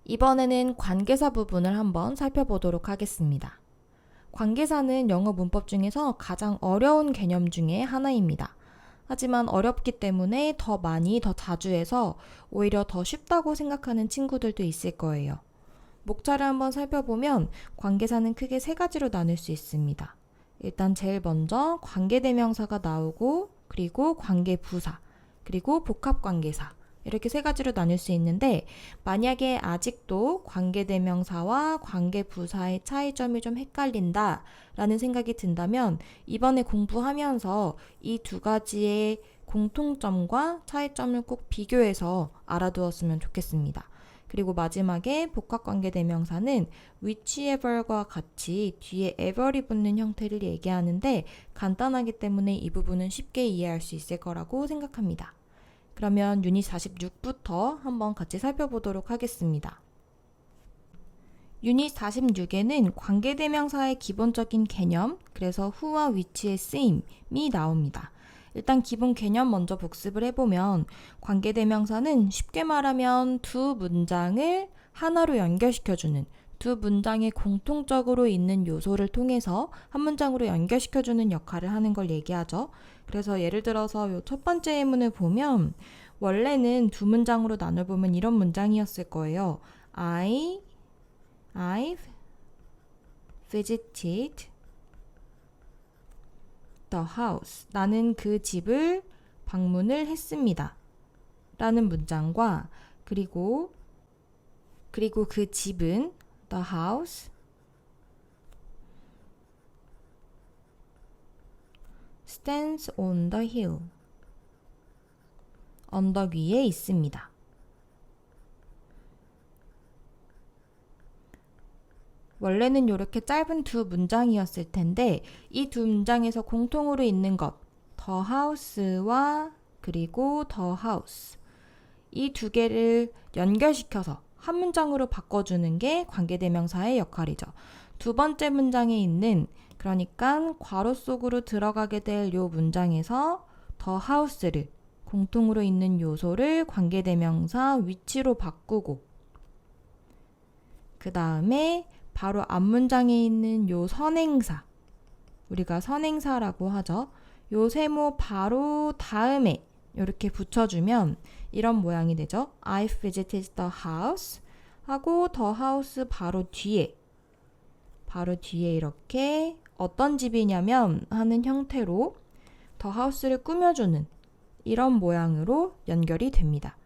이번에는 관계사 부분을 한번 살펴보도록 하겠습니다. 관계사는 영어 문법 중에서 가장 어려운 개념 중에 하나입니다. 하지만 어렵기 때문에 더 많이 더 자주 해서 오히려 더 쉽다고 생각하는 친구들도 있을 거예요. 목차를 한번 살펴보면 관계사는 크게 세 가지로 나눌 수 있습니다. 일단 제일 먼저 관계대명사가 나오고 그리고 관계부사 그리고 복합관계사 이렇게 세 가지로 나눌 수 있는데 만약에 아직도 관계대명사와 관계부사의 차이점이 좀 헷갈린다 라는 생각이 든다면 이번에 공부하면서 이 두 가지의 공통점과 차이점을 꼭 비교해서 알아두었으면 좋겠습니다. 그리고 마지막에 복합관계대명사는 whichever과 같이 뒤에 ever이 붙는 형태를 얘기하는데 간단하기 때문에 이 부분은 쉽게 이해할 수 있을 거라고 생각합니다. 그러면 유닛 46부터 한번 같이 살펴보도록 하겠습니다. 유닛 46에는 관계대명사의 기본적인 개념, 그래서 who와 which의 쓰임이 나옵니다. 일단 기본 개념 먼저 복습을 해보면 관계대명사는 쉽게 말하면 두 문장을 하나로 연결시켜주는 두 문장에 공통적으로 있는 요소를 통해서 한 문장으로 연결시켜주는 역할을 하는 걸 얘기하죠. 그래서 예를 들어서 이 첫 번째 예문을 보면 원래는 두 문장으로 나눠보면 이런 문장이었을 거예요. I've visited the house. 나는 그 집을 방문을 했습니다. 라는 문장과 그리고 그 집은 the house stands on the hill. 언덕 위에 있습니다. 원래는 이렇게 짧은 두 문장이었을 텐데 이 두 문장에서 공통으로 있는 것 the house와 그리고 the house 이 두 개를 연결시켜서 한 문장으로 바꿔주는 게 관계대명사의 역할이죠. 두 번째 문장에 있는 그러니까 괄호 속으로 들어가게 될 요 문장에서 the house를 공통으로 있는 요소를 관계대명사 which로 바꾸고 그 다음에 바로 앞문장에 있는 요 선행사 우리가 선행사라고 하죠. 요 세모 바로 다음에 이렇게 붙여주면 이런 모양이 되죠. I've visited the house 하고 the house 바로 뒤에 이렇게 어떤 집이냐면 하는 형태로 the house를 꾸며주는 이런 모양으로 연결이 됩니다.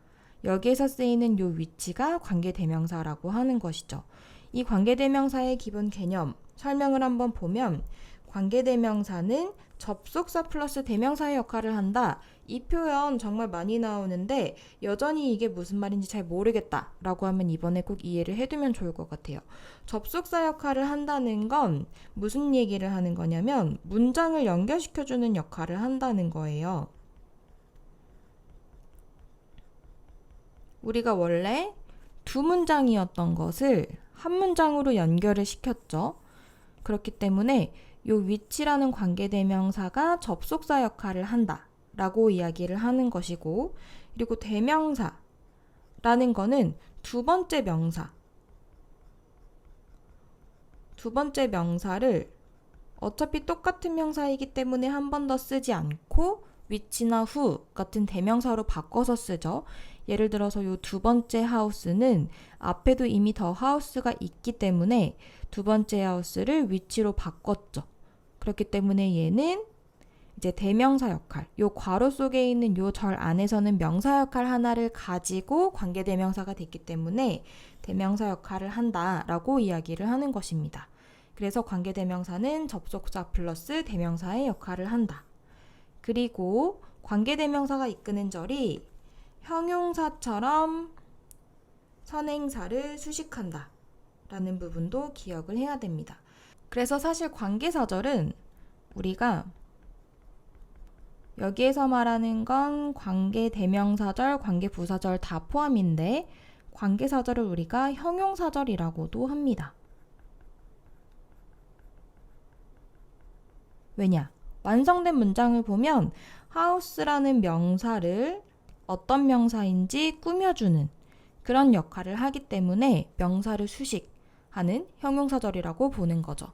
여기에서 쓰이는 요 위치가 관계대명사라고 하는 것이죠. 이 관계대명사의 기본 개념 설명을 한번 보면 관계대명사는 접속사 플러스 대명사의 역할을 한다. 이 표현 정말 많이 나오는데 여전히 이게 무슨 말인지 잘 모르겠다 라고 하면 이번에 꼭 이해를 해두면 좋을 것 같아요. 접속사 역할을 한다는 건 무슨 얘기를 하는 거냐면 문장을 연결시켜주는 역할을 한다는 거예요. 우리가 원래 두 문장이었던 것을 한 문장으로 연결을 시켰죠. 그렇기 때문에 요 which라는 관계대명사가 접속사 역할을 한다 라고 이야기를 하는 것이고 그리고 대명사라는 거는 두 번째 명사를 어차피 똑같은 명사이기 때문에 한 번 더 쓰지 않고 which나 who 같은 대명사로 바꿔서 쓰죠. 예를 들어서 이 두 번째 하우스는 앞에도 이미 더 하우스가 있기 때문에 두 번째 하우스를 which로 바꿨죠. 그렇기 때문에 얘는 이제 대명사 역할, 요 괄호 속에 있는 요 절 안에서는 명사 역할 하나를 가지고 관계대명사가 됐기 때문에 대명사 역할을 한다라고 이야기를 하는 것입니다. 그래서 관계대명사는 접속사 플러스 대명사의 역할을 한다. 그리고 관계대명사가 이끄는 절이 형용사처럼 선행사를 수식한다 라는 부분도 기억을 해야 됩니다. 그래서 사실 관계사절은 우리가 여기에서 말하는 건 관계대명사절, 관계부사절 다 포함인데 관계사절을 우리가 형용사절이라고도 합니다. 왜냐? 완성된 문장을 보면 house라는 명사를 어떤 명사인지 꾸며주는 그런 역할을 하기 때문에 명사를 수식하는 형용사절이라고 보는 거죠.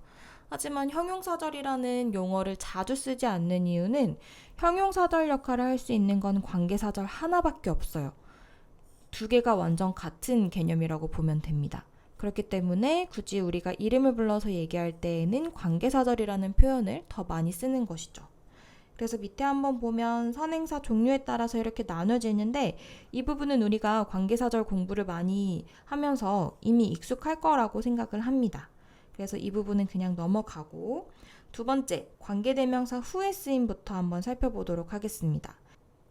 하지만 형용사절이라는 용어를 자주 쓰지 않는 이유는 형용사절 역할을 할 수 있는 건 관계사절 하나밖에 없어요. 두 개가 완전 같은 개념이라고 보면 됩니다. 그렇기 때문에 굳이 우리가 이름을 불러서 얘기할 때에는 관계사절이라는 표현을 더 많이 쓰는 것이죠. 그래서 밑에 한번 보면 선행사 종류에 따라서 이렇게 나눠지는데 이 부분은 우리가 관계사절 공부를 많이 하면서 이미 익숙할 거라고 생각을 합니다. 그래서 이 부분은 그냥 넘어가고 두 번째, 관계대명사 후의 쓰임부터 한번 살펴보도록 하겠습니다.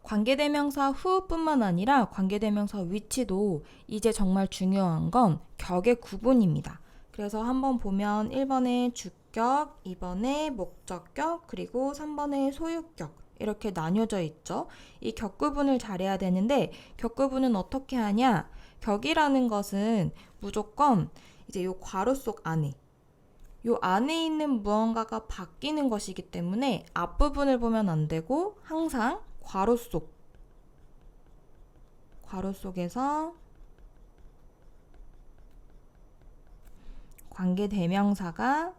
관계대명사 후뿐만 아니라 관계대명사 위치도 이제 정말 중요한 건 격의 구분입니다. 그래서 한번 보면 1번에 주격, 2번에 목적격, 그리고 3번에 소유격 이렇게 나뉘어져 있죠. 이 격 구분을 잘해야 되는데 격 구분은 어떻게 하냐? 격이라는 것은 무조건 이제 요 괄호 속 안에 요 안에 있는 무언가가 바뀌는 것이기 때문에 앞부분을 보면 안 되고 항상 괄호 속에서 관계대명사가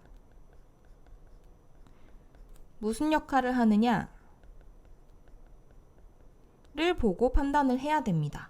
무슨 역할을 하느냐를 보고 판단을 해야 됩니다.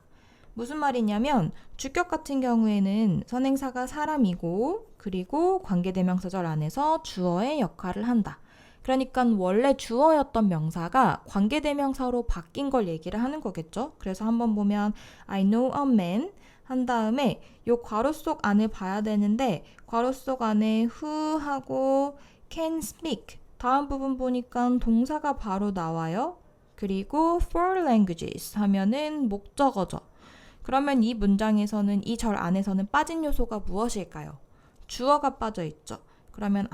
무슨 말이냐면 주격 같은 경우에는 선행사가 사람이고 그리고 관계대명사절 안에서 주어의 역할을 한다. 그러니까 원래 주어였던 명사가 관계대명사로 바뀐 걸 얘기를 하는 거겠죠. 그래서 한번 보면 I know a man 한 다음에 요 괄호 속 안을 봐야 되는데 괄호 속 안에 who하고 can speak 다음 부분 보니까 동사가 바로 나와요. 그리고 for languages 하면은 목적어죠. 그러면 이 문장에서는 이 절 안에서는 빠진 요소가 무엇일까요? 주어가 빠져 있죠. 그러면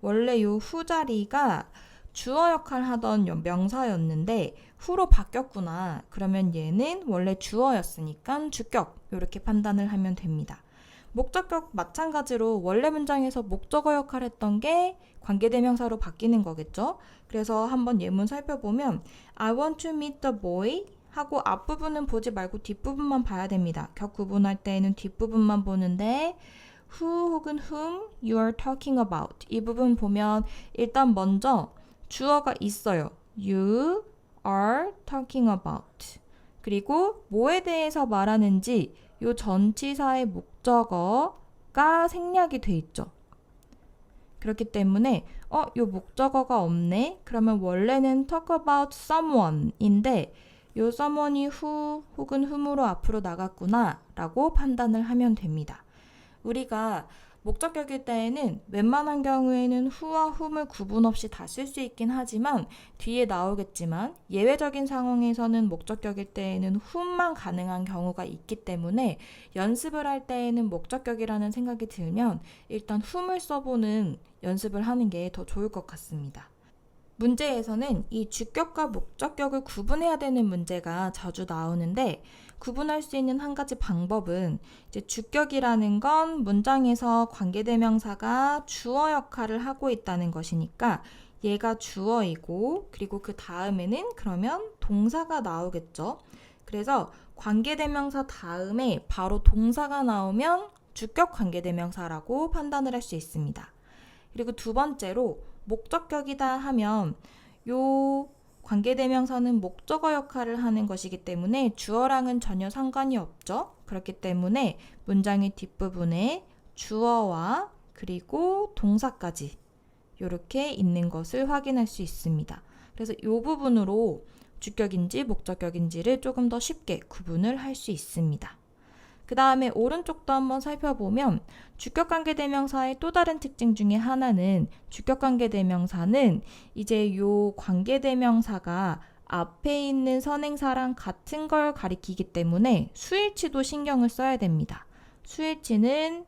원래 요 후 자리가 주어 역할 하던 명사였는데 후로 바뀌었구나. 그러면 얘는 원래 주어였으니까 주격 이렇게 판단을 하면 됩니다. 목적격 마찬가지로 원래 문장에서 목적어 역할 했던 게 관계대명사로 바뀌는 거겠죠. 그래서 한번 예문 살펴보면 I want to meet the boy 하고 앞부분은 보지 말고 뒷부분만 봐야 됩니다. 격 구분할 때에는 뒷부분만 보는데 who 혹은 whom you are talking about 이 부분 보면 일단 먼저 주어가 있어요. You are talking about 그리고 뭐에 대해서 말하는지 요 전치사의 목적어가 생략이 돼 있죠. 그렇기 때문에 요 목적어가 없네? 그러면 원래는 talk about someone인데 요 someone이 who 혹은 whom으로 앞으로 나갔구나 라고 판단을 하면 됩니다. 우리가 목적격일 때에는 웬만한 경우에는 who와 whom을 구분 없이 다 쓸 수 있긴 하지만 뒤에 나오겠지만 예외적인 상황에서는 목적격일 때에는 whom만 가능한 경우가 있기 때문에 연습을 할 때에는 목적격이라는 생각이 들면 일단 whom을 써보는 연습을 하는 게 더 좋을 것 같습니다. 문제에서는 이 주격과 목적격을 구분해야 되는 문제가 자주 나오는데 구분할 수 있는 한 가지 방법은 이제 주격이라는 건 문장에서 관계대명사가 주어 역할을 하고 있다는 것이니까 얘가 주어이고 그리고 그 다음에는 그러면 동사가 나오겠죠. 그래서 관계대명사 다음에 바로 동사가 나오면 주격 관계대명사라고 판단을 할 수 있습니다. 그리고 두 번째로 목적격이다 하면 요 관계대명사는 목적어 역할을 하는 것이기 때문에 주어랑은 전혀 상관이 없죠. 그렇기 때문에 문장의 뒷부분에 주어와 그리고 동사까지 이렇게 있는 것을 확인할 수 있습니다. 그래서 이 부분으로 주격인지 목적격인지를 조금 더 쉽게 구분을 할 수 있습니다. 그 다음에 오른쪽도 한번 살펴보면 주격관계대명사의 또 다른 특징 중에 하나는 주격관계대명사는 이제 요 관계대명사가 앞에 있는 선행사랑 같은 걸 가리키기 때문에 수일치도 신경을 써야 됩니다. 수일치는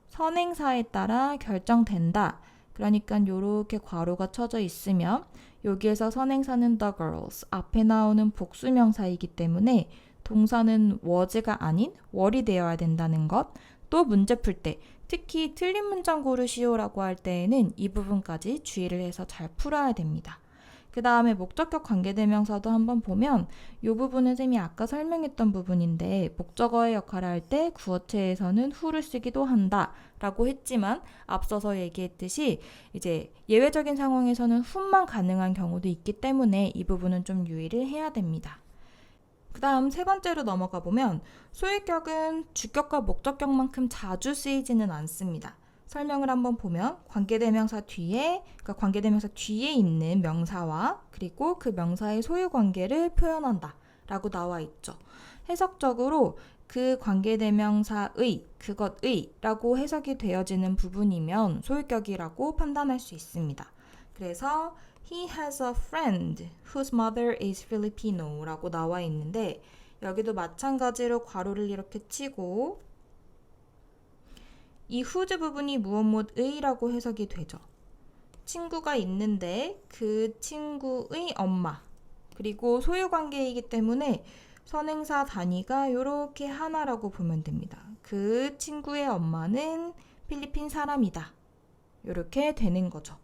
선행사에 따라 결정된다. 그러니까 요렇게 괄호가 쳐져 있으면 여기에서 선행사는 the girls 앞에 나오는 복수명사이기 때문에 동사는 was가 아닌 were이 되어야 된다는 것. 또 문제 풀 때 특히 틀린 문장 고르시오라고 할 때에는 이 부분까지 주의를 해서 잘 풀어야 됩니다. 그 다음에 목적격 관계대명사도 한번 보면 이 부분은 쌤이 아까 설명했던 부분인데 목적어의 역할을 할 때 구어체에서는 who를 쓰기도 한다 라고 했지만 앞서서 얘기했듯이 이제 예외적인 상황에서는 who만 가능한 경우도 있기 때문에 이 부분은 좀 유의를 해야 됩니다. 그 다음 세 번째로 넘어가 보면 소유격은 주격과 목적격만큼 자주 쓰이지는 않습니다. 설명을 한번 보면 관계대명사 뒤에, 그러니까 관계대명사 뒤에 있는 명사와 그리고 그 명사의 소유 관계를 표현한다 라고 나와 있죠. 해석적으로 그 관계대명사의, 그것의 라고 해석이 되어지는 부분이면 소유격이라고 판단할 수 있습니다. 그래서 He has a friend whose mother is Filipino 라고 나와 있는데 여기도 마찬가지로 괄호를 이렇게 치고 이 whose 부분이 무엇 의라고 해석이 되죠. 친구가 있는데 그 친구의 엄마 그리고 소유관계이기 때문에 선행사 단위가 이렇게 하나라고 보면 됩니다. 그 친구의 엄마는 필리핀 사람이다. 이렇게 되는 거죠.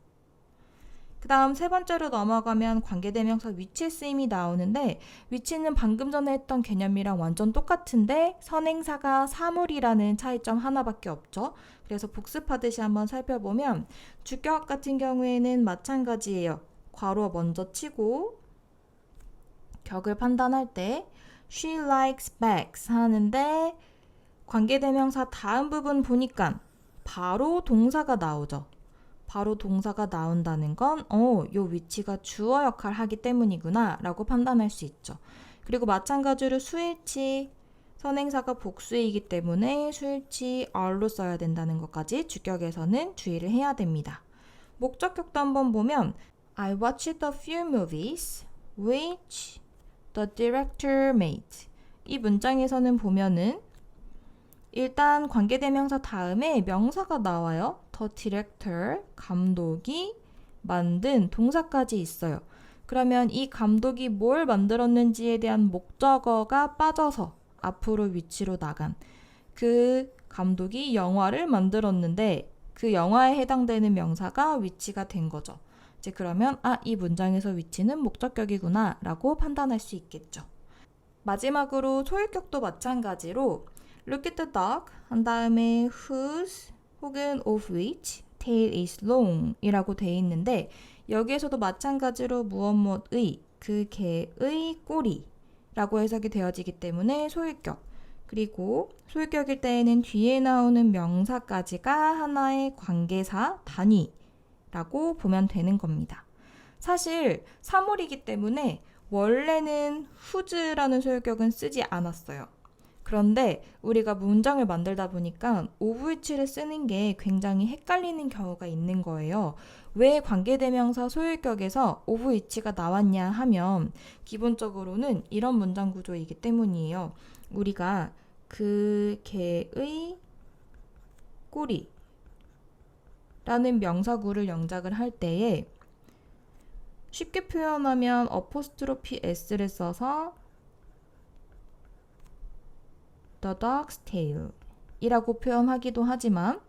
그 다음 세 번째로 넘어가면 관계대명사 위치 쓰임이 나오는데 위치는 방금 전에 했던 개념이랑 완전 똑같은데 선행사가 사물이라는 차이점 하나밖에 없죠. 그래서 복습하듯이 한번 살펴보면 주격 같은 경우에는 마찬가지예요. 괄호 먼저 치고 격을 판단할 때 She likes bags 하는데 관계대명사 다음 부분 보니까 바로 동사가 나오죠. 바로 동사가 나온다는 건 요 위치가 주어 역할을 하기 때문이구나 라고 판단할 수 있죠. 그리고 마찬가지로 수일치 선행사가 복수이기 때문에 수일치 are로 써야 된다는 것까지 주격에서는 주의를 해야 됩니다. 목적격도 한번 보면 I watched a few movies which the director made. 이 문장에서는 보면은 일단 관계대명사 다음에 명사가 나와요. The director, 감독이 만든 동사까지 있어요. 그러면 이 감독이 뭘 만들었는지에 대한 목적어가 빠져서 앞으로 위치로 나간 그 감독이 영화를 만들었는데 그 영화에 해당되는 명사가 위치가 된 거죠. 이제 그러면 이 문장에서 위치는 목적격이구나 라고 판단할 수 있겠죠. 마지막으로 소유격도 마찬가지로 Look at the dog 한 다음에 whose 혹은 of which tail is long 이라고 되어 있는데 여기에서도 마찬가지로 무엇의 그 개의 꼬리라고 해석이 되어지기 때문에 소유격 그리고 소유격일 때에는 뒤에 나오는 명사까지가 하나의 관계사 단위라고 보면 되는 겁니다. 사실 사물이기 때문에 원래는 whose라는 소유격은 쓰지 않았어요. 그런데 우리가 문장을 만들다 보니까 of which를 쓰는 게 굉장히 헷갈리는 경우가 있는 거예요. 왜 관계대명사 소유격에서 of which가 나왔냐 하면 기본적으로는 이런 문장 구조이기 때문이에요. 우리가 그 개의 꼬리 라는 명사구를 영작을 할 때에 쉽게 표현하면 어포스트로피 s를 써서 the dog's tail 이라고 표현하기도 하지만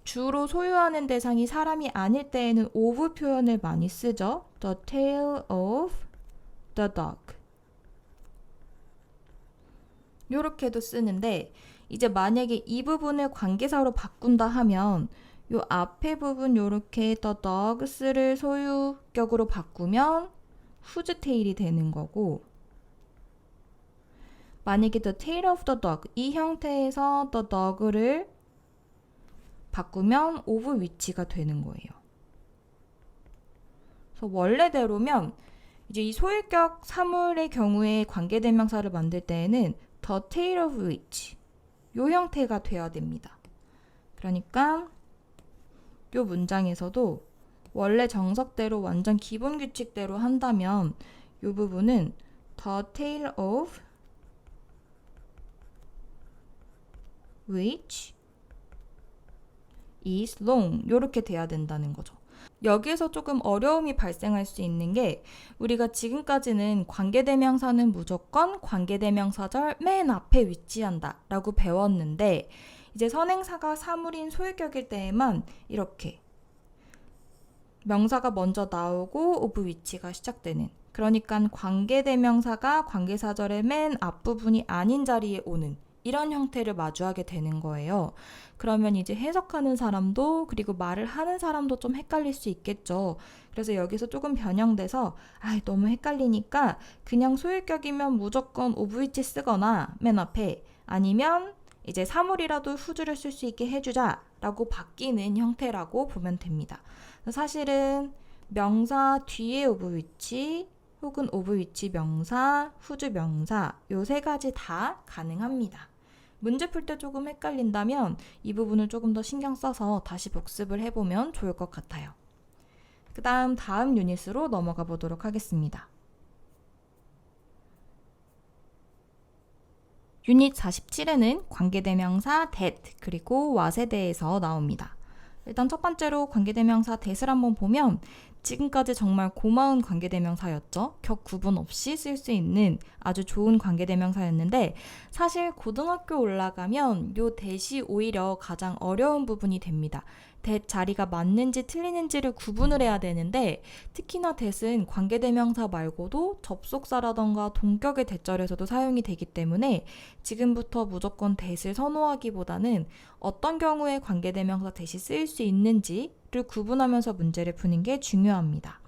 주로 소유하는 대상이 사람이 아닐 때에는 of 표현을 많이 쓰죠. the tail of the dog 요렇게도 쓰는데 이제 만약에 이 부분을 관계사로 바꾼다 하면 요 앞에 부분 요렇게 the dogs를 소유격으로 바꾸면 whose tail이 되는 거고 만약에 the tail of the dog 이 형태에서 the dog를 바꾸면 of which가 되는 거예요. 그래서 원래대로면 이제 이 소유격 사물의 경우에 관계대명사를 만들 때에는 the tail of which 요 형태가 돼야 됩니다. 그러니까 요 문장에서도 원래 정석대로 완전 기본 규칙대로 한다면 요 부분은 the tail of which is long 이렇게 돼야 된다는 거죠. 여기에서 조금 어려움이 발생할 수 있는 게 우리가 지금까지는 관계대명사는 무조건 관계대명사절 맨 앞에 위치한다 라고 배웠는데 이제 선행사가 사물인 소유격일 때에만 이렇게 명사가 먼저 나오고 of which가 시작되는, 그러니까 관계대명사가 관계사절의 맨 앞부분이 아닌 자리에 오는 이런 형태를 마주하게 되는 거예요. 그러면 이제 해석하는 사람도 그리고 말을 하는 사람도 좀 헷갈릴 수 있겠죠. 그래서 여기서 조금 변형돼서 너무 헷갈리니까 그냥 소유격이면 무조건 of which 쓰거나 맨 앞에, 아니면 이제 사물이라도 후주를 쓸 수 있게 해주자 라고 바뀌는 형태라고 보면 됩니다. 사실은 명사 뒤에 of which 혹은 of which 명사, 후주 명사 요 세 가지 다 가능합니다. 문제 풀 때 조금 헷갈린다면 이 부분을 조금 더 신경 써서 다시 복습을 해보면 좋을 것 같아요. 다음 유닛으로 넘어가 보도록 하겠습니다. 유닛 47에는 관계대명사 that 그리고 what에 대해서 나옵니다. 일단 첫 번째로 관계대명사 that을 한번 보면 지금까지 정말 고마운 관계대명사였죠. 격 구분 없이 쓸 수 있는 아주 좋은 관계대명사였는데 사실 고등학교 올라가면 요 that이 오히려 가장 어려운 부분이 됩니다. that 자리가 맞는지 틀리는지를 구분을 해야 되는데 특히나 that은 관계대명사 말고도 접속사라던가 동격의 대절에서도 사용이 되기 때문에 지금부터 무조건 that을 선호하기보다는 어떤 경우에 관계대명사 that이 쓰일 수 있는지를 구분하면서 문제를 푸는 게 중요합니다.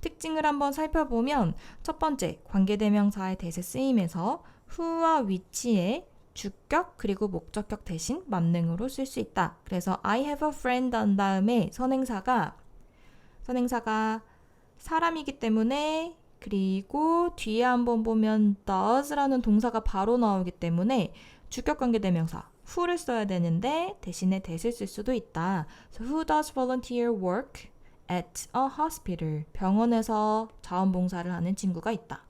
특징을 한번 살펴보면 첫 번째, 관계대명사의 that의 쓰임에서 who와 which의 주격 그리고 목적격 대신 만능으로 쓸 수 있다. 그래서 I have a friend 한 다음에 선행사가 사람이기 때문에, 그리고 뒤에 한번 보면 does라는 동사가 바로 나오기 때문에 주격 관계대명사 who를 써야 되는데 대신에 that을 쓸 수도 있다. So who does volunteer work at a hospital? 병원에서 자원봉사를 하는 친구가 있다.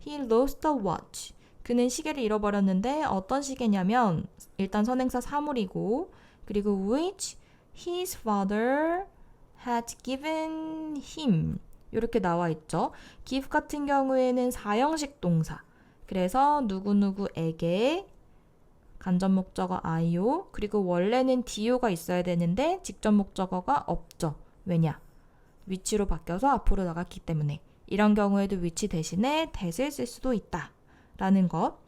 He lost a watch. 그는 시계를 잃어버렸는데 어떤 시계냐면 일단 선행사 사물이고, 그리고 which his father had given him 이렇게 나와 있죠. give 같은 경우에는 사형식 동사, 그래서 누구누구에게 간접 목적어 I오, 그리고 원래는 DO가 있어야 되는데 직접 목적어가 없죠. 왜냐? which로 바뀌어서 앞으로 나갔기 때문에. 이런 경우에도 which 대신에 that을 쓸 수도 있다 라는 것.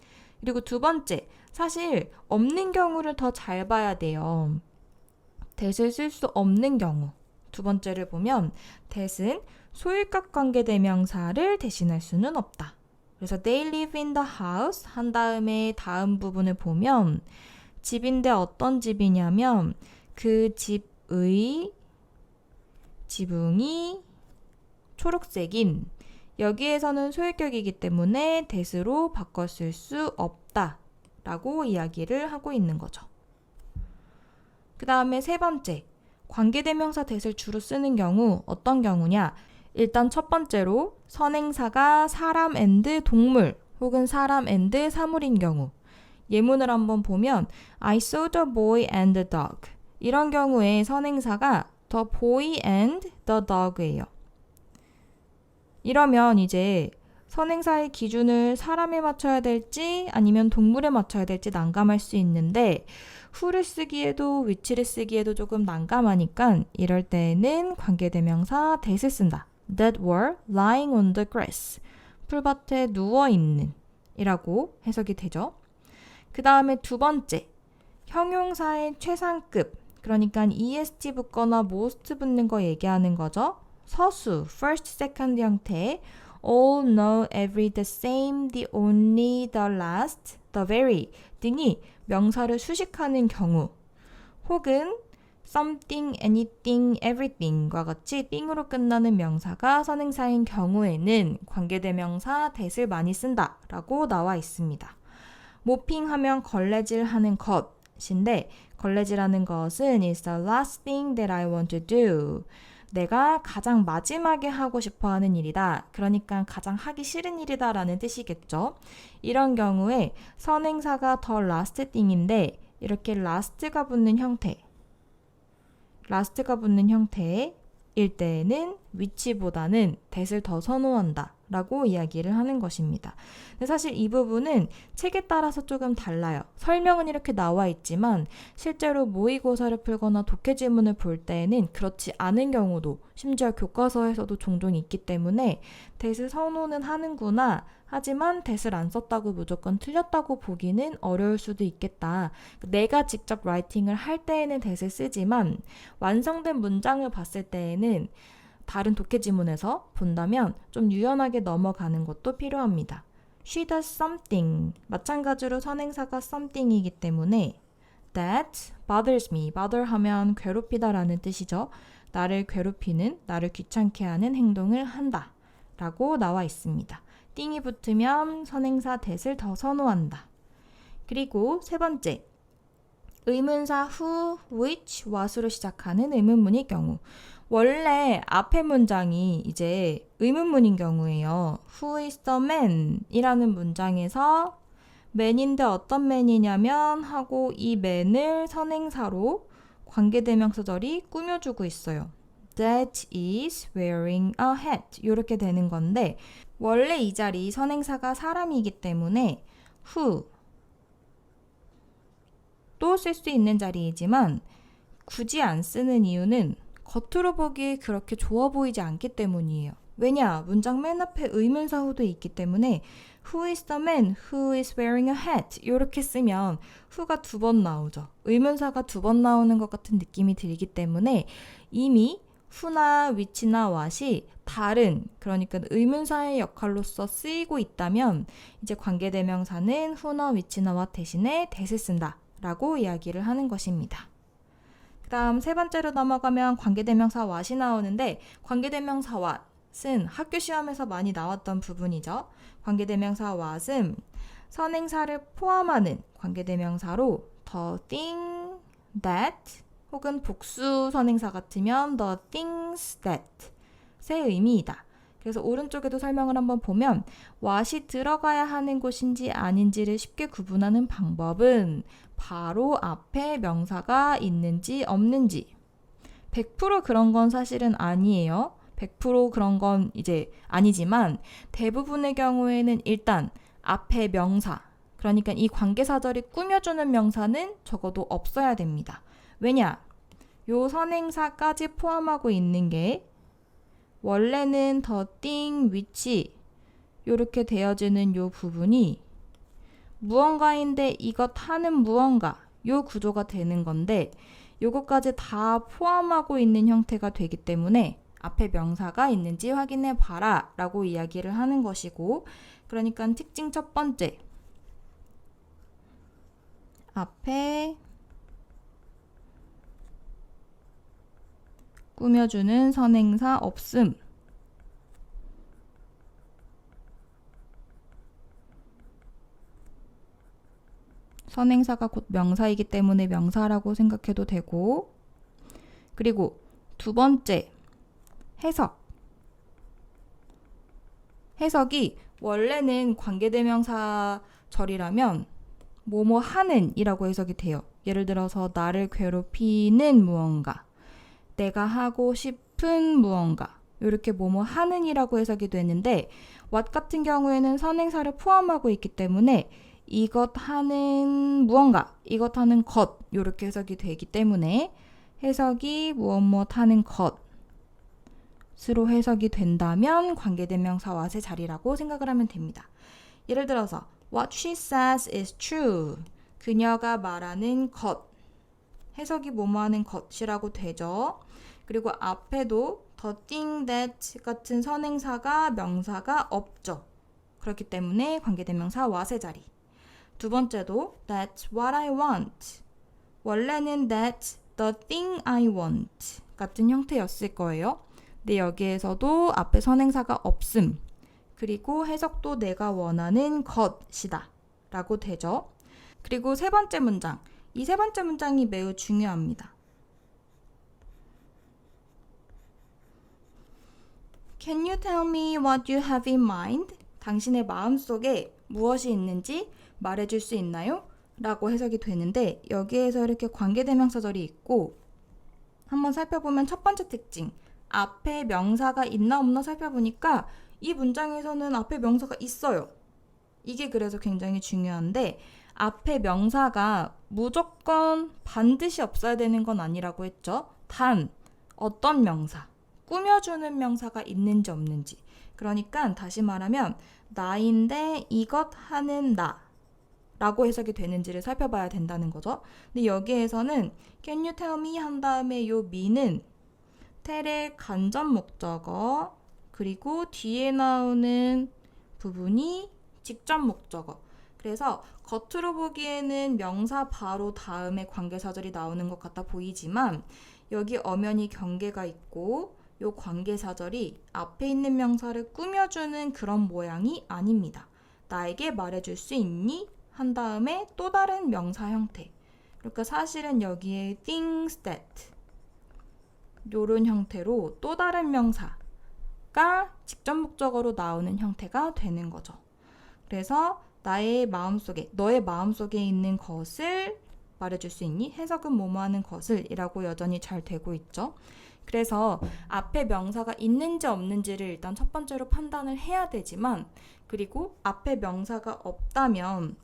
그리고 두 번째, 사실 없는 경우를 더 잘 봐야 돼요. that을 쓸 수 없는 경우. 두 번째를 보면 that은 소유격 관계대명사를 대신할 수는 없다. 그래서 they live in the house 한 다음에 다음 부분을 보면 집인데 어떤 집이냐면 그 집의 지붕이 초록색인, 여기에서는 소유격이기 때문에 that으로 바꿔 쓸 수 없다 라고 이야기를 하고 있는 거죠. 그 다음에 세 번째, 관계대명사 that을 주로 쓰는 경우 어떤 경우냐? 일단 첫 번째로 선행사가 사람 and 동물 혹은 사람 and 사물인 경우. 예문을 한번 보면 I saw the boy and the dog. 이런 경우에 선행사가 the boy and the dog예요. 이러면 이제 선행사의 기준을 사람에 맞춰야 될지 아니면 동물에 맞춰야 될지 난감할 수 있는데 who를 쓰기에도 which를 쓰기에도 조금 난감하니까 이럴 때는 관계대명사 that을 쓴다. That were lying on the grass. 풀밭에 누워있는 이라고 해석이 되죠. 그 다음에 두 번째, 형용사의 최상급, 그러니까 est 붙거나 most 붙는 거 얘기하는 거죠. 서수, first, second 형태, all, no, every, the same, the only, the last, the very 등이 명사를 수식하는 경우, 혹은 something, anything, everything과 같이 띵으로 끝나는 명사가 선행사인 경우에는 관계대명사 that을 많이 쓴다 라고 나와 있습니다. 모핑하면 걸레질하는 것인데 걸레질하는 것은 is the last thing that I want to do. 내가 가장 마지막에 하고 싶어 하는 일이다. 그러니까 가장 하기 싫은 일이다 라는 뜻이겠죠. 이런 경우에 선행사가 the last thing인데 이렇게 last가 붙는 형태일 때에는 which보다는 that을 더 선호한다 라고 이야기를 하는 것입니다. 근데 사실 이 부분은 책에 따라서 조금 달라요. 설명은 이렇게 나와 있지만 실제로 모의고사를 풀거나 독해 지문을 볼 때에는 그렇지 않은 경우도 심지어 교과서에서도 종종 있기 때문에 that을 선호는 하는구나. 하지만 that을 안 썼다고 무조건 틀렸다고 보기는 어려울 수도 있겠다. 내가 직접 라이팅을 할 때에는 that을 쓰지만 완성된 문장을 봤을 때에는 다른 독해 지문에서 본다면 좀 유연하게 넘어가는 것도 필요합니다. She does something. 마찬가지로 선행사가 something이기 때문에 that bothers me. bother 하면 괴롭히다 라는 뜻이죠. 나를 괴롭히는, 나를 귀찮게 하는 행동을 한다 라고 나와 있습니다. 띵이 붙으면 선행사 that을 더 선호한다. 그리고 세 번째, 의문사 who, which, what으로 시작하는 의문문일 경우. 원래 앞에 문장이 이제 의문문인 경우에요. Who is the man? 이라는 문장에서 man인데 어떤 man이냐면 하고 이 man을 선행사로 관계대명사절이 꾸며주고 있어요. That is wearing a hat. 이렇게 되는 건데 원래 이 자리 선행사가 사람이기 때문에 who 또 쓸 수 있는 자리이지만 굳이 안 쓰는 이유는 겉으로 보기에 그렇게 좋아 보이지 않기 때문이에요. 왜냐? 문장 맨 앞에 의문사 who도 있기 때문에 Who is the man who is wearing a hat? 이렇게 쓰면 who가 2번 나오죠. 의문사가 2번 나오는 것 같은 느낌이 들기 때문에 이미 who나 which나 what이 다른, 그러니까 의문사의 역할로서 쓰이고 있다면 이제 관계대명사는 who나 which나 what 대신에 that을 쓴다 라고 이야기를 하는 것입니다. 그 다음 세 번째로 넘어가면 관계대명사 what이 나오는데 관계대명사 what은 학교 시험에서 많이 나왔던 부분이죠. 관계대명사 what은 선행사를 포함하는 관계대명사로 the thing that 혹은 복수 선행사 같으면 the things that의 의미이다. 그래서 오른쪽에도 설명을 한번 보면 what이 들어가야 하는 곳인지 아닌지를 쉽게 구분하는 방법은 바로 앞에 명사가 있는지 없는지. 100% 그런 건 사실은 아니에요. 100% 그런 건 이제 아니지만 대부분의 경우에는 일단 앞에 명사, 그러니까 이 관계사절이 꾸며주는 명사는 적어도 없어야 됩니다. 왜냐? 요 선행사까지 포함하고 있는 게 원래는 the thing, which 이렇게 되어지는 요 부분이 무언가인데 이것 하는 무언가 요 구조가 되는 건데 요것까지 다 포함하고 있는 형태가 되기 때문에 앞에 명사가 있는지 확인해 봐라 라고 이야기를 하는 것이고, 그러니까 특징 첫 번째, 앞에 꾸며주는 선행사 없음. 선행사가 곧 명사이기 때문에 명사라고 생각해도 되고, 그리고 두 번째, 해석. 해석이 원래는 관계대명사절이라면 뭐뭐 하는 이라고 해석이 돼요. 예를 들어서 나를 괴롭히는 무언가, 내가 하고 싶은 무언가, 이렇게 뭐뭐 하는 이라고 해석이 되는데 what 같은 경우에는 선행사를 포함하고 있기 때문에 이것 하는 무언가, 이것 하는 것 이렇게 해석이 되기 때문에 해석이 무엇 하는 것으로 해석이 된다면 관계대명사 what의 자리라고 생각을 하면 됩니다. 예를 들어서 What she says is true. 그녀가 말하는 것. 해석이 뭐뭐 하는 것이라고 되죠. 그리고 앞에도 the thing that 같은 선행사가 명사가 없죠. 그렇기 때문에 관계대명사 what의 자리. 두 번째도 that's what I want. 원래는 that's the thing I want 같은 형태였을 거예요. 근데 여기에서도 앞에 선행사가 없음. 그리고 해석도 내가 원하는 것이다 라고 되죠. 그리고 세 번째 문장. 이 세 번째 문장이 매우 중요합니다. Can you tell me what you have in mind? 당신의 마음속에 무엇이 있는지 말해줄 수 있나요? 라고 해석이 되는데 여기에서 이렇게 관계대명사절이 있고 한번 살펴보면 첫 번째 특징 앞에 명사가 있나 없나 살펴보니까 이 문장에서는 앞에 명사가 있어요. 이게 그래서 굉장히 중요한데 앞에 명사가 무조건 반드시 없어야 되는 건 아니라고 했죠. 단 어떤 명사, 꾸며주는 명사가 있는지 없는지. 그러니까 다시 말하면 나인데 이것 하는 나 라고 해석이 되는지를 살펴봐야 된다는 거죠. 근데 여기에서는 Can you tell me 한 다음에 요 me는 텔의 간접 목적어 그리고 뒤에 나오는 부분이 직접 목적어. 그래서 겉으로 보기에는 명사 바로 다음에 관계사절이 나오는 것 같아 보이지만 여기 엄연히 경계가 있고 요 관계사절이 앞에 있는 명사를 꾸며주는 그런 모양이 아닙니다. 나에게 말해줄 수 있니? 한 다음에 또 다른 명사 형태. 그러니까 사실은 여기에 things that 요런 형태로 또 다른 명사가 직접 목적어로 나오는 형태가 되는 거죠. 그래서 나의 마음속에, 너의 마음속에 있는 것을 말해줄 수 있니? 해석은 뭐뭐 하는 것을 이라고 여전히 잘 되고 있죠. 그래서 앞에 명사가 있는지 없는지를 일단 첫 번째로 판단을 해야 되지만 그리고 앞에 명사가 없다면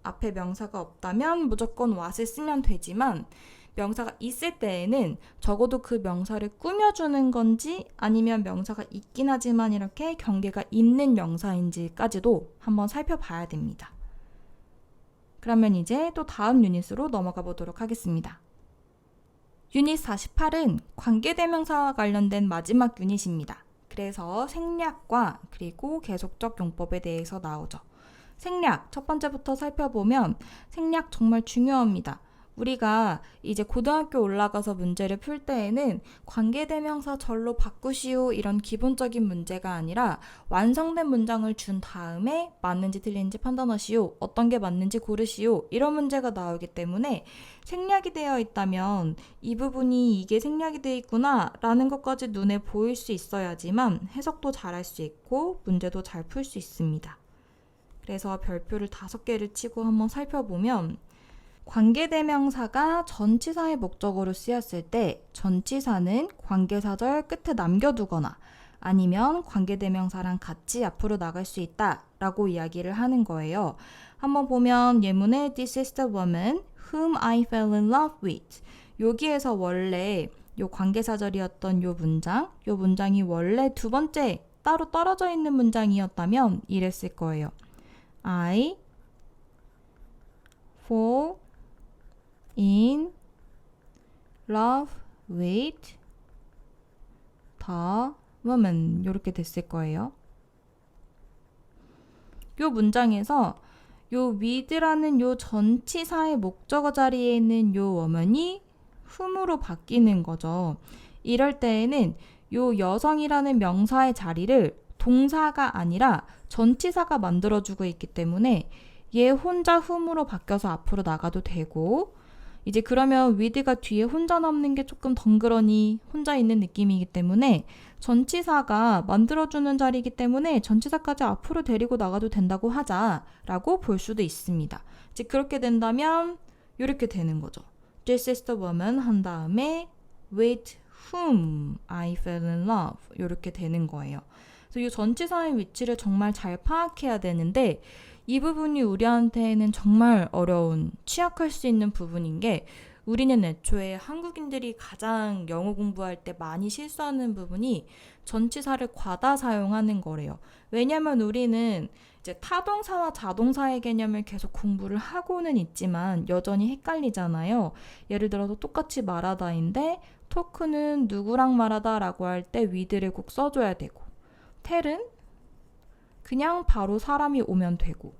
무조건 what을 쓰면 되지만 명사가 있을 때에는 적어도 그 명사를 꾸며주는 건지 아니면 명사가 있긴 하지만 이렇게 경계가 있는 명사인지까지도 한번 살펴봐야 됩니다. 그러면 이제 또 다음 유닛으로 넘어가 보도록 하겠습니다. 유닛 48은 관계대명사와 관련된 마지막 유닛입니다. 그래서 생략과 그리고 계속적 용법에 대해서 나오죠. 생략, 첫 번째부터 살펴보면 생략 정말 중요합니다. 우리가 이제 고등학교 올라가서 문제를 풀 때에는 관계대명사 절로 바꾸시오 이런 기본적인 문제가 아니라 완성된 문장을 준 다음에 맞는지 틀린지 판단하시오, 어떤 게 맞는지 고르시오 이런 문제가 나오기 때문에 생략이 되어 있다면 이 부분이 이게 생략이 되어 있구나 라는 것까지 눈에 보일 수 있어야지만 해석도 잘할 수 있고 문제도 잘 풀 수 있습니다. 그래서 별표를 5개를 치고 한번 살펴보면 관계대명사가 전치사의 목적어로 쓰였을 때 전치사는 관계사절 끝에 남겨두거나 아니면 관계대명사랑 같이 앞으로 나갈 수 있다 라고 이야기를 하는 거예요. 한번 보면 예문에 This is the woman whom I fell in love with. 여기에서 원래 요 관계사절이었던 요 문장이 원래 두 번째 따로 떨어져 있는 문장이었다면 이랬을 거예요. I fall in love with the woman 이렇게 됐을 거예요. 요 문장에서 요 with라는 요 전치사의 목적어 자리에 있는 요 woman이 whom으로 바뀌는 거죠. 이럴 때에는 요 여성이라는 명사의 자리를 동사가 아니라 전치사가 만들어주고 있기 때문에 얘 혼자 whom으로 바뀌어서 앞으로 나가도 되고 이제 그러면 with가 뒤에 혼자 남는 게 조금 덩그러니 혼자 있는 느낌이기 때문에 전치사가 만들어주는 자리이기 때문에 전치사까지 앞으로 데리고 나가도 된다고 하자라고 볼 수도 있습니다. 이제 그렇게 된다면 이렇게 되는 거죠. This is the woman 한 다음에 with whom I fell in love 이렇게 되는 거예요. 그래서 이 전치사의 위치를 정말 잘 파악해야 되는데 이 부분이 우리한테는 정말 어려운 취약할 수 있는 부분인 게 우리는 애초에 한국인들이 가장 영어 공부할 때 많이 실수하는 부분이 전치사를 과다 사용하는 거래요. 왜냐면 우리는 이제 타동사와 자동사의 개념을 계속 공부를 하고는 있지만 여전히 헷갈리잖아요. 예를 들어서 똑같이 말하다인데 토크는 누구랑 말하다 라고 할 때 with를 꼭 써줘야 되고 텔은 그냥 바로 사람이 오면 되고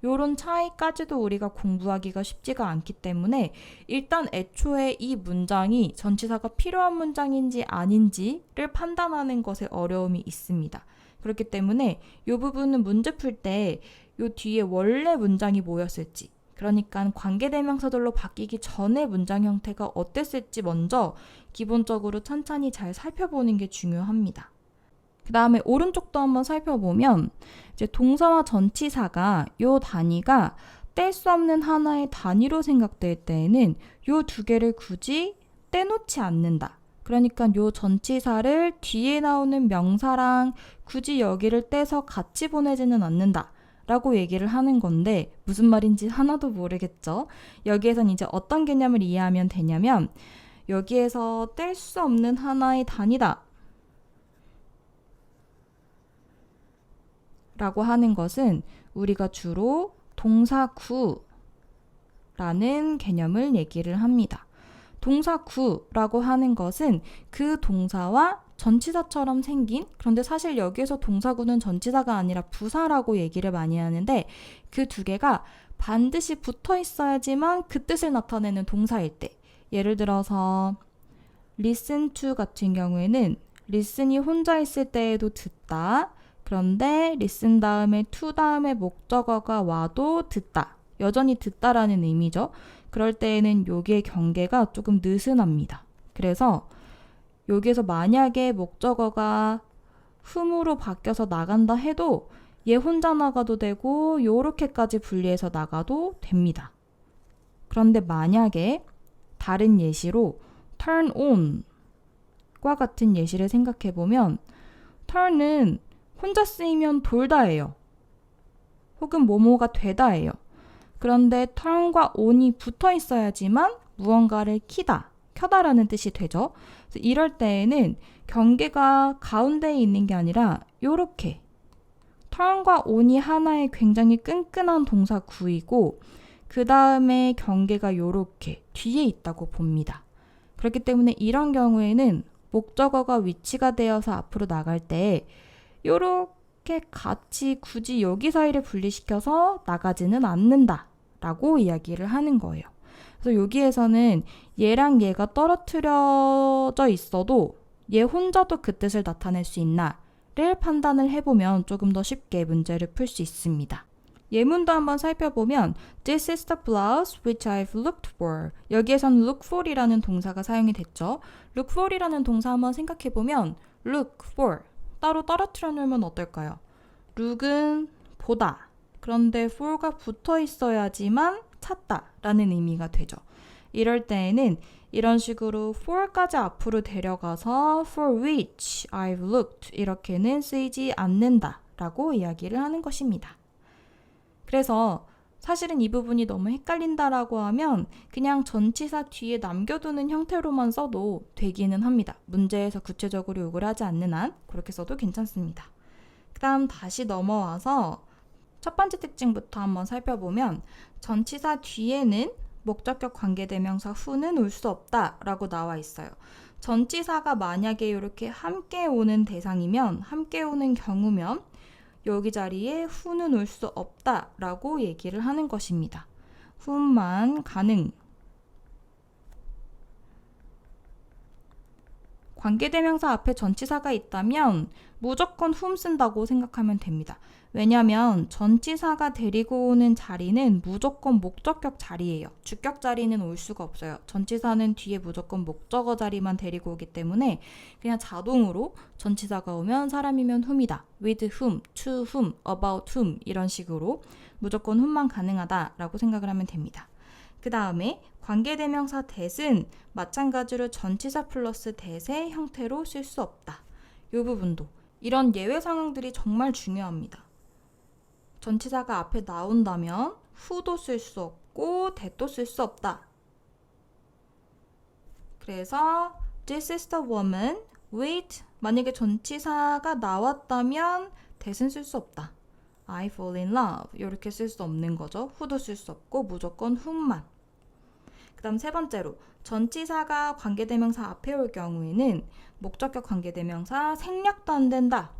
요런 차이까지도 우리가 공부하기가 쉽지가 않기 때문에 일단 애초에 이 문장이 전치사가 필요한 문장인지 아닌지를 판단하는 것에 어려움이 있습니다. 그렇기 때문에 이 부분은 문제 풀 때 요 뒤에 원래 문장이 뭐였을지 그러니까 관계대명사들로 바뀌기 전에 문장 형태가 어땠을지 먼저 기본적으로 찬찬히 잘 살펴보는 게 중요합니다. 그 다음에 오른쪽도 한번 살펴보면 이제 동사와 전치사가 요 단위가 뗄 수 없는 하나의 단위로 생각될 때에는 요 두 개를 굳이 떼놓지 않는다. 그러니까 요 전치사를 뒤에 나오는 명사랑 굳이 여기를 떼서 같이 보내지는 않는다 라고 얘기를 하는 건데 무슨 말인지 하나도 모르겠죠? 여기에선 이제 어떤 개념을 이해하면 되냐면 여기에서 뗄 수 없는 하나의 단위다 라고 하는 것은 우리가 주로 동사구라는 개념을 얘기를 합니다. 동사구라고 하는 것은 그 동사와 전치사처럼 생긴, 그런데 사실 여기에서 동사구는 전치사가 아니라 부사라고 얘기를 많이 하는데 그 두 개가 반드시 붙어 있어야지만 그 뜻을 나타내는 동사일 때, 예를 들어서 listen to 같은 경우에는 listen이 혼자 있을 때에도 듣다, 그런데 listen 다음에 to 다음에 목적어가 와도 듣다, 여전히 듣다라는 의미죠. 그럴 때에는 여기의 경계가 조금 느슨합니다. 그래서 여기에서 만약에 목적어가 whom으로 바뀌어서 나간다 해도 얘 혼자 나가도 되고 요렇게까지 분리해서 나가도 됩니다. 그런데 만약에 다른 예시로 turn on과 같은 예시를 생각해보면 turn은 혼자 쓰이면 돌다예요. 혹은 뭐뭐가 되다예요. 그런데 turn과 on이 붙어 있어야지만 무언가를 키다, 켜다라는 뜻이 되죠. 그래서 이럴 때에는 경계가 가운데에 있는 게 아니라 요렇게 turn과 on이 하나의 굉장히 끈끈한 동사 구이고 그 다음에 경계가 요렇게 뒤에 있다고 봅니다. 그렇기 때문에 이런 경우에는 목적어가 위치가 되어서 앞으로 나갈 때 요렇게 같이 굳이 여기 사이를 분리시켜서 나가지는 않는다 라고 이야기를 하는 거예요. 그래서 여기에서는 얘랑 얘가 떨어뜨려져 있어도 얘 혼자도 그 뜻을 나타낼 수 있나를 판단을 해보면 조금 더 쉽게 문제를 풀 수 있습니다. 예문도 한번 살펴보면 This is the blouse which I've looked for. 여기에선 look for이라는 동사가 사용이 됐죠. look for이라는 동사 한번 생각해보면 look for 따로 떨어뜨려 놓으면 어떨까요? look은 보다. 그런데 for가 붙어 있어야지만 찾다 라는 의미가 되죠. 이럴 때에는 이런 식으로 for까지 앞으로 데려가서 for which I've looked 이렇게는 쓰이지 않는다 라고 이야기를 하는 것입니다. 그래서 사실은 이 부분이 너무 헷갈린다라고 하면 그냥 전치사 뒤에 남겨두는 형태로만 써도 되기는 합니다. 문제에서 구체적으로 요구를 하지 않는 한 그렇게 써도 괜찮습니다. 그 다음 다시 넘어와서 첫 번째 특징부터 한번 살펴보면 전치사 뒤에는 목적격 관계대명사 who는 올 수 없다 라고 나와 있어요. 전치사가 만약에 이렇게 함께 오는 대상이면, 함께 오는 경우면 여기 자리에 who는 올 수 없다 라고 얘기를 하는 것입니다. who만 가능. 관계대명사 앞에 전치사가 있다면 무조건 whom 쓴다고 생각하면 됩니다. 왜냐하면 전치사가 데리고 오는 자리는 무조건 목적격 자리예요. 주격 자리는 올 수가 없어요. 전치사는 뒤에 무조건 목적어 자리만 데리고 오기 때문에 그냥 자동으로 전치사가 오면 사람이면 whom이다. with whom, to whom, about whom 이런 식으로 무조건 whom만 가능하다라고 생각을 하면 됩니다. 그 다음에 관계대명사 that은 마찬가지로 전치사 플러스 that의 형태로 쓸 수 없다. 이 부분도 이런 예외 상황들이 정말 중요합니다. 전치사가 앞에 나온다면 who도 쓸 수 없고 that도 쓸 수 없다. 그래서 this is the woman with 만약에 전치사가 나왔다면 that은 쓸 수 없다. I fall in love 이렇게 쓸 수 없는 거죠. who도 쓸 수 없고 무조건 whom만. 그 다음 세 번째로 전치사가 관계대명사 앞에 올 경우에는 목적격 관계대명사 생략도 안 된다.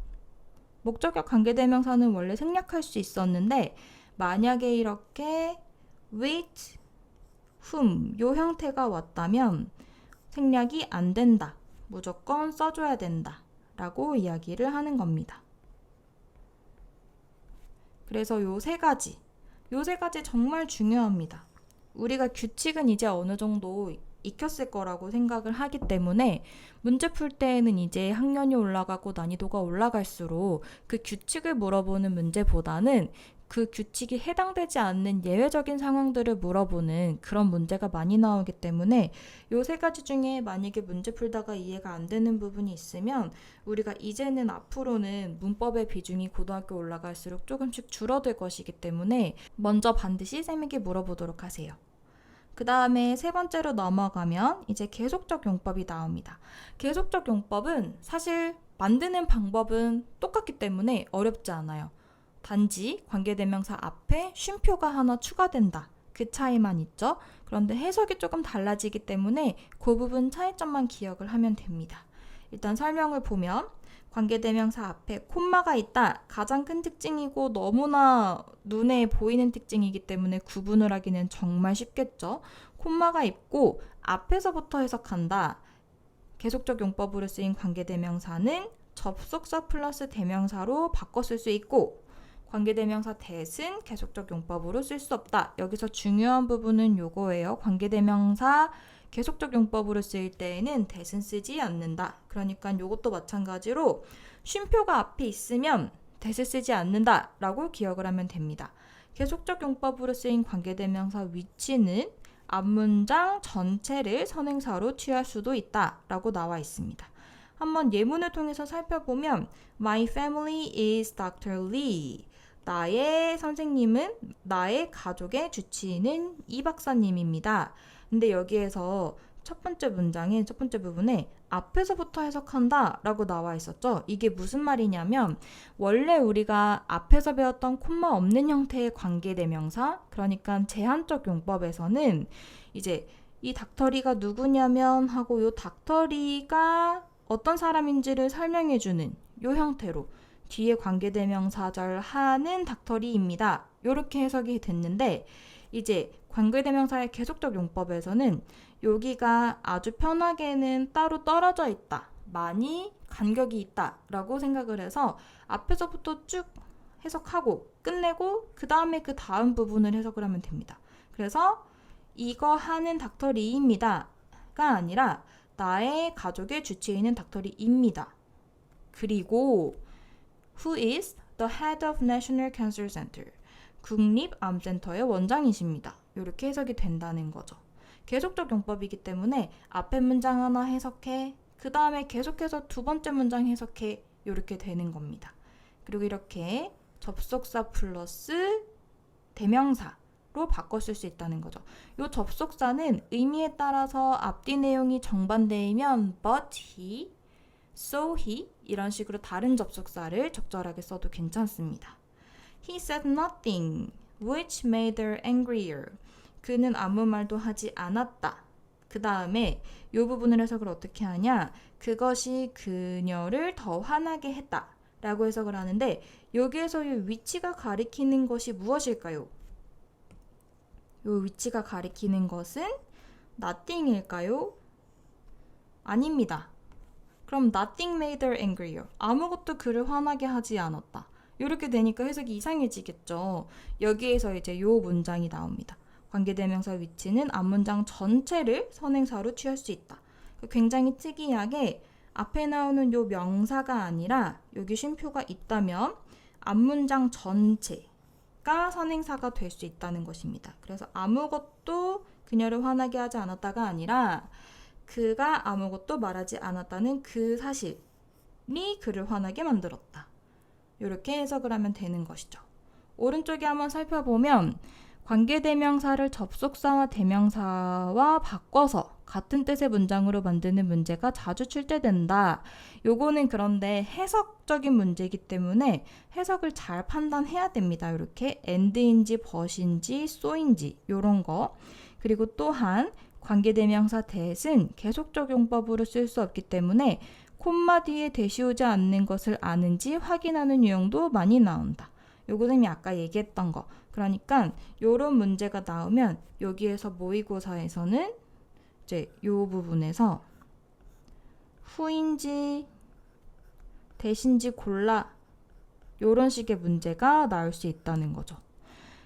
목적격 관계대명사는 원래 생략할 수 있었는데 만약에 이렇게 with whom 요 형태가 왔다면 생략이 안 된다. 무조건 써줘야 된다. 라고 이야기를 하는 겁니다. 그래서 요 세 가지 정말 중요합니다. 우리가 규칙은 이제 어느 정도 익혔을 거라고 생각을 하기 때문에 문제 풀 때에는 이제 학년이 올라가고 난이도가 올라갈수록 그 규칙을 물어보는 문제보다는 그 규칙이 해당되지 않는 예외적인 상황들을 물어보는 그런 문제가 많이 나오기 때문에 요 세 가지 중에 만약에 문제 풀다가 이해가 안 되는 부분이 있으면 우리가 이제는 앞으로는 문법의 비중이 고등학교 올라갈수록 조금씩 줄어들 것이기 때문에 먼저 반드시 쌤에게 물어보도록 하세요. 그 다음에 세 번째로 넘어가면 이제 계속적 용법이 나옵니다. 계속적 용법은 사실 만드는 방법은 똑같기 때문에 어렵지 않아요. 단지 관계대명사 앞에 쉼표가 하나 추가된다. 그 차이만 있죠. 그런데 해석이 조금 달라지기 때문에 그 부분 차이점만 기억을 하면 됩니다. 일단 설명을 보면 관계대명사 앞에 콤마가 있다. 가장 큰 특징이고 너무나 눈에 보이는 특징이기 때문에 구분을 하기는 정말 쉽겠죠. 콤마가 있고 앞에서부터 해석한다. 계속적 용법으로 쓰인 관계대명사는 접속사 플러스 대명사로 바꿔 쓸 수 있고 관계대명사 that은 계속적 용법으로 쓸 수 없다. 여기서 중요한 부분은 요거예요. 관계대명사 계속적 용법으로 쓰일 때에는 that은 쓰지 않는다. 그러니까 요것도 마찬가지로 쉼표가 앞에 있으면 that을 쓰지 않는다 라고 기억을 하면 됩니다. 계속적 용법으로 쓰인 관계대명사 which는 앞문장 전체를 선행사로 취할 수도 있다 라고 나와 있습니다. 한번 예문을 통해서 살펴보면 My family is Dr. Lee. 나의 선생님은 나의 가족의 주치의는 이 박사님입니다. 근데 여기에서 첫 번째 문장의 첫 번째 부분에 앞에서부터 해석한다 라고 나와 있었죠. 이게 무슨 말이냐면 원래 우리가 앞에서 배웠던 콤마 없는 형태의 관계대명사, 그러니까 제한적 용법에서는 이제 이 닥터리가 누구냐면 하고 요 닥터리가 어떤 사람인지를 설명해주는 요 형태로 뒤에 관계대명사절 하는 닥터리입니다. 이렇게 해석이 됐는데 이제 관계대명사의 계속적 용법에서는 여기가 아주 편하게는 따로 떨어져 있다. 많이 간격이 있다. 라고 생각을 해서 앞에서부터 쭉 해석하고 끝내고 그 다음에 그 다음 부분을 해석을 하면 됩니다. 그래서 이거 하는 닥터리입니다. 가 아니라 나의 가족의 주치의는 닥터리입니다. 그리고 Who is the head of National Cancer Center? 국립암센터의 원장이십니다. 이렇게 해석이 된다는 거죠. 계속적 용법이기 때문에 앞에 문장 하나 해석해, 그 다음에 계속해서 두 번째 문장 해석해, 이렇게 되는 겁니다. 그리고 이렇게 접속사 플러스 대명사로 바꿔 쓸 수 있다는 거죠. 이 접속사는 의미에 따라서 앞뒤 내용이 정반대이면 but he, so he 이런 식으로 다른 접속사를 적절하게 써도 괜찮습니다. He said nothing, which made her angrier. 그는 아무 말도 하지 않았다. 그 다음에 이 부분을 해석을 어떻게 하냐? 그것이 그녀를 더 화나게 했다. 라고 해석을 하는데 여기에서 이 위치가 가리키는 것이 무엇일까요? 이 위치가 가리키는 것은 nothing일까요? 아닙니다. 그럼 nothing made her angrier. 아무것도 그를 화나게 하지 않았다. 이렇게 되니까 해석이 이상해지겠죠. 여기에서 이제 이 문장이 나옵니다. 관계대명사 위치는 앞문장 전체를 선행사로 취할 수 있다. 굉장히 특이하게 앞에 나오는 요 명사가 아니라 여기 쉼표가 있다면 앞문장 전체가 선행사가 될 수 있다는 것입니다. 그래서 아무것도 그녀를 화나게 하지 않았다가 아니라 그가 아무것도 말하지 않았다는 그 사실이 그를 화나게 만들었다. 이렇게 해석을 하면 되는 것이죠. 오른쪽에 한번 살펴보면 관계대명사를 접속사와 대명사와 바꿔서 같은 뜻의 문장으로 만드는 문제가 자주 출제된다. 요거는 그런데 해석적인 문제이기 때문에 해석을 잘 판단해야 됩니다. 이렇게 and인지 but인지 so인지 이런 거. 그리고 또한 관계대명사 that은 계속적 용법으로 쓸 수 없기 때문에 콤마 뒤에 대시 오지 않는 것을 아는지 확인하는 유형도 많이 나온다. 요거는 아까 얘기했던 거. 그러니까 요런 문제가 나오면 여기에서 모의고사에서는 이제 요 부분에서 후인지 대신지 골라 요런 식의 문제가 나올 수 있다는 거죠.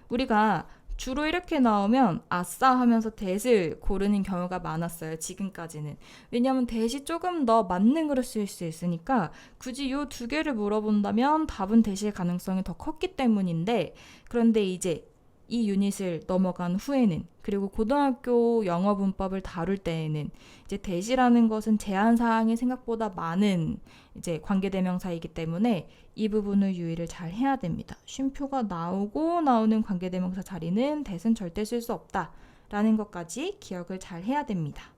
우리가 주로 이렇게 나오면 아싸 하면서 that을 고르는 경우가 많았어요. 지금까지는. 왜냐하면 that이 조금 더 만능으로 쓰일 수 있으니까 굳이 이 두 개를 물어본다면 답은 that일 가능성이 더 컸기 때문인데, 그런데 이제 이 유닛을 넘어간 후에는, 그리고 고등학교 영어 문법을 다룰 때에는 이제 that이라는 것은 제한 사항이 생각보다 많은 이제 관계대명사이기 때문에 이 부분을 유의를 잘 해야 됩니다. 쉼표가 나오고 나오는 관계대명사 자리는 that은 절대 쓸 수 없다라는 것까지 기억을 잘 해야 됩니다.